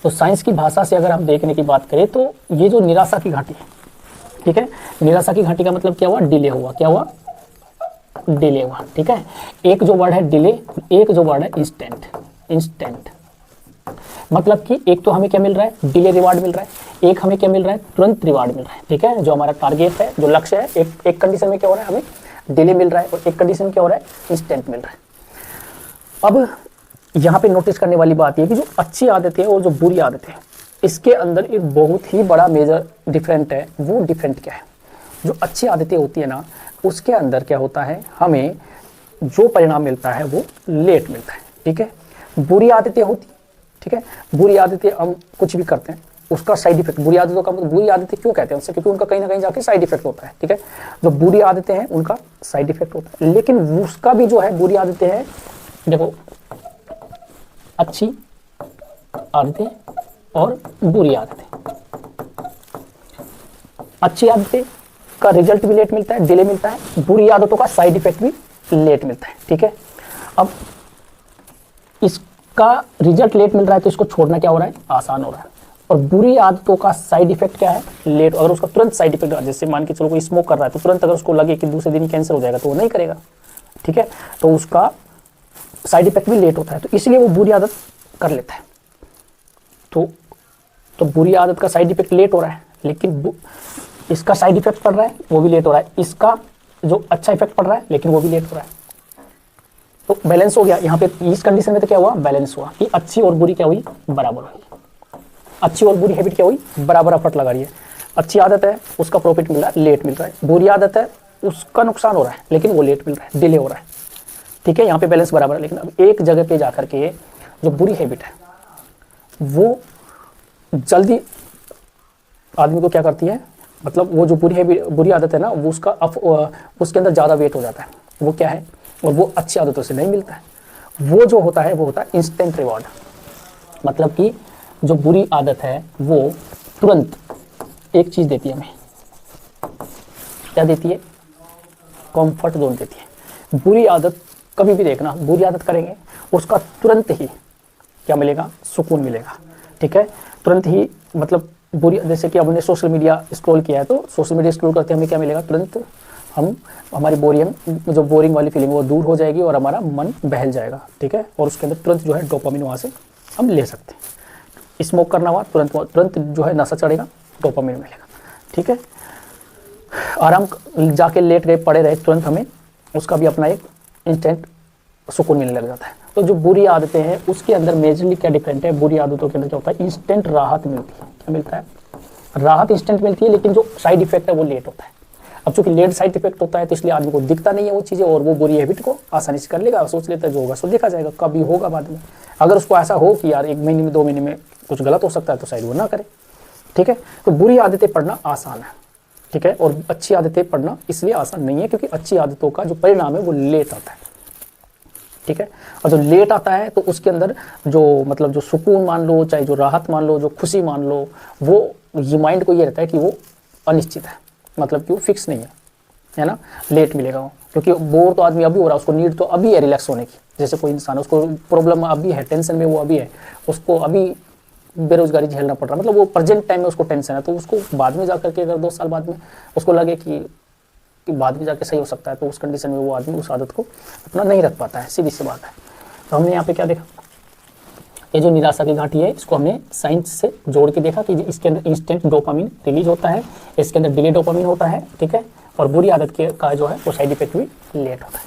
तो साइंस की भाषा से अगर हम देखने की बात करें तो ये जो निराशा की घाटी है, ठीक है, निराशा की घाटी का मतलब क्या हुआ, डिले हुआ, क्या हुआ, डिले हुआ, ठीक है। एक जो वर्ड है डिले, एक जो वर्ड है इंस्टेंट, इंस्टेंट मतलब कि एक तो हमें क्या मिल रहा है, डिले रिवार्ड मिल रहा है, एक हमें क्या मिल रहा है, तुरंत रिवार्ड मिल रहा है, ठीक है। जो हमारा टारगेट है, जो लक्ष्य है, एक कंडीशन में क्या हो रहा है, हमें डिले मिल रहा है, और एक कंडीशन में क्या हो रहा है, इंस्टेंट मिल रहा है। अब यहाँ पे नोटिस करने वाली बात यह कि जो अच्छी आदतें हैं और जो बुरी आदतें हैं, इसके अंदर एक बहुत ही बड़ा मेजर डिफरेंट है। वो डिफरेंट क्या है, जो अच्छी आदतें होती है ना, उसके अंदर क्या होता है, हमें जो परिणाम मिलता है वो लेट मिलता है, ठीक है। बुरी आदतें होती, ठीक है, बुरी आदतें हम कुछ भी करते हैं, उसका साइड इफेक्ट, बुरी आदतों का मतलब, बुरी आदतें क्यों कहते हैं उससे, क्योंकि उनका कहीं ना कहीं जाके साइड इफेक्ट होता है, ठीक है। जो बुरी आदतें हैं उनका साइड इफेक्ट होता है, लेकिन उसका भी जो है, बुरी आदतें हैं, देखो अच्छी आदतें और बुरी आदतें, अच्छी आदतें का रिजल्ट भी लेट मिलता है, डिले मिलता है, बुरी आदतों का साइड इफेक्ट भी लेट मिलता है, ठीक है। अब इसका रिजल्ट लेट मिल रहा है तो इसको छोड़ना क्या हो रहा है, आसान हो रहा है, और बुरी आदतों का साइड इफेक्ट क्या है, लेट। अगर उसका तुरंत साइड इफेक्ट, जैसे मान के चलो कोई स्मोक कर रहा है तो तुरंत अगर उसको लगे कि दूसरे दिन ही कैंसर हो जाएगा तो वो नहीं करेगा, ठीक है, तो उसका साइड इफेक्ट भी लेट होता है, तो इसलिए वो बुरी आदत कर लेता है। तो बुरी आदत का साइड इफेक्ट लेट हो रहा है, लेकिन इसका साइड इफेक्ट पड़ रहा है वो भी लेट हो रहा है, इसका जो अच्छा इफेक्ट पड़ रहा है लेकिन वो भी लेट हो रहा है। तो बैलेंस हो गया यहाँ पे, इस कंडीशन में तो क्या हुआ, बैलेंस हुआ कि अच्छी और बुरी क्या हुई, बराबर हुई। अच्छी और बुरी हैबिट क्या हुई, बराबर एफर्ट लगा रही है। अच्छी आदत है उसका प्रॉफिट मिल रहा है, लेट मिल रहा है, बुरी आदत है उसका नुकसान हो रहा है लेकिन वो लेट मिल रहा है, डिले हो रहा है, ठीक है। यहाँ पे बैलेंस बराबर है। लेकिन अब एक जगह पे जाकर के जो बुरी हैबिट है वो जल्दी आदमी को क्या करती है, मतलब वो जो बुरी आदत है ना, वो उसके अंदर ज़्यादा वेट हो जाता है, वो क्या है, और वो अच्छी आदतों से नहीं मिलता है। वो जो होता है वो होता है इंस्टेंट रिवॉर्ड, मतलब कि जो बुरी आदत है वो तुरंत एक चीज़ देती है हमें, क्या देती है, कंफर्ट जोन देती है। बुरी आदत कभी भी देखना, बुरी आदत करेंगे उसका तुरंत ही क्या मिलेगा, सुकून मिलेगा, ठीक है, तुरंत ही। मतलब बुरी, जैसे कि हमने सोशल मीडिया स्क्रॉल किया है तो सोशल मीडिया स्क्रॉल करते हमें क्या मिलेगा, तुरंत हमारी जो बोरिंग वाली फीलिंग वो दूर हो जाएगी और हमारा मन बहल जाएगा, ठीक है, और उसके अंदर तुरंत जो है डोपामिन वहाँ से हम ले सकते हैं। स्मोक करना हुआ तुरंत जो है नशा चढ़ेगा, डोपामिन मिलेगा, ठीक है। आराम जाके लेट गए, पड़े रहे, तुरंत हमें उसका भी अपना एक इंस्टेंट सुकून मिलने लग जाता है। तो जो बुरी आदतें हैं उसके अंदर मेजरली क्या डिफरेंट है, बुरी आदतों के अंदर क्या होता है, इंस्टेंट राहत मिलती है, क्या मिलता है, राहत इंस्टेंट मिलती है, लेकिन जो साइड इफेक्ट है वो लेट होता है। अब चूंकि लेट साइड इफेक्ट होता है तो इसलिए आदमी को दिखता नहीं है वो चीज़ें, और वो बुरी हैबिट को आसानी से कर लेगा, सोच लेता है जो होगा सो देखा जाएगा, कभी होगा बाद में। अगर उसको ऐसा हो कि यार 1 महीने में 2 महीने में कुछ गलत हो सकता है तो शायद वो ना करे, ठीक है। तो बुरी आदतें पढ़ना आसान है, ठीक है, और अच्छी आदतें पढ़ना इसलिए आसान नहीं है क्योंकि अच्छी आदतों का जो परिणाम है वो लेट आता है, ठीक है। और जो लेट आता है तो उसके अंदर जो मतलब जो सुकून मान लो, चाहे जो राहत मान लो, जो खुशी मान लो, वो ये माइंड को ये रहता है कि वो अनिश्चित है, मतलब कि वो फिक्स नहीं है ना, लेट मिलेगा वो। क्योंकि बोर तो आदमी अभी हो रहा है, उसको नीड तो अभी है रिलैक्स होने की। जैसे कोई इंसान, उसको प्रॉब्लम अभी है, टेंशन में वो अभी है, उसको अभी बेरोजगारी झेलना पड़ रहा है, मतलब वो प्रेजेंट टाइम में उसको टेंशन है, तो उसको बाद में जाकर के अगर 2 साल बाद में उसको लगे कि बाद में जाके सही हो सकता है, तो उस कंडीशन में वो आदमी उस आदत को अपना नहीं रख पाता है, सीधी सी बात है। तो हमने यहाँ पे क्या देखा, ये जो निराशा की घाटी है इसको हमने साइंस से जोड़ के देखा कि इसके अंदर इंस्टेंट डोपामिन रिलीज होता है, इसके अंदर डिले डोपामिन होता है, ठीक है, और बुरी आदत का जो है वो साइड इफेक्ट भी लेट होता है।